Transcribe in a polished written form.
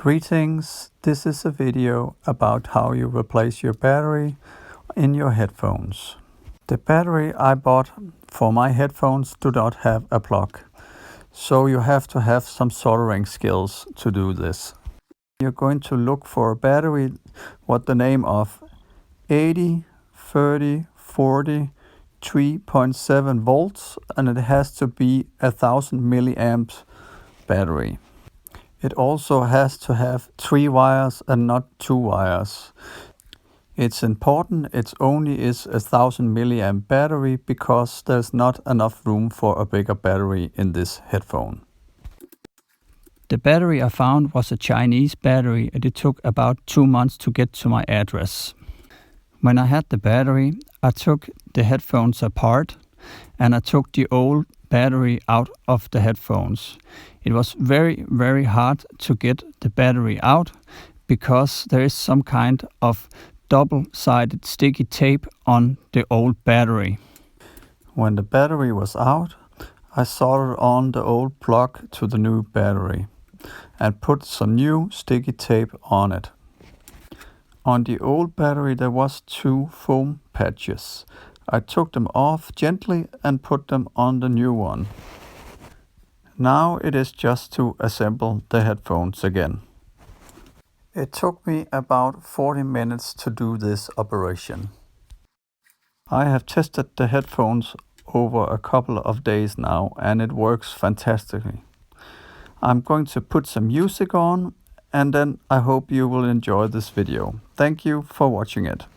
Greetings, this is a video about how you replace your battery in your headphones. The battery I bought for my headphones do not have a plug, so you have to have some soldering skills to do this. You're going to look for a battery what the name of 80, 30, 40, 3.7 volts, and it has to be 1000 milliamps battery. It also has to have 3 wires and not 2 wires. It's important it only is 1000 milliamp battery because there's not enough room for a bigger battery in this headphone. The battery I found was a Chinese battery and it took about 2 months to get to my address. When I had the battery, I took the headphones apart and I took the old battery out of the headphones. It was very hard to get the battery out because there is some kind of double-sided sticky tape on the old battery. When the battery was out, I soldered on the old plug to the new battery and put some new sticky tape on it. On the old battery there was 2 foam patches. I took them off gently and put them on the new one. Now it is just to assemble the headphones again. It took me about 40 minutes to do this operation. I have tested the headphones over a couple of days now and it works fantastically. I'm going to put some music on and then I hope you will enjoy this video. Thank you for watching it.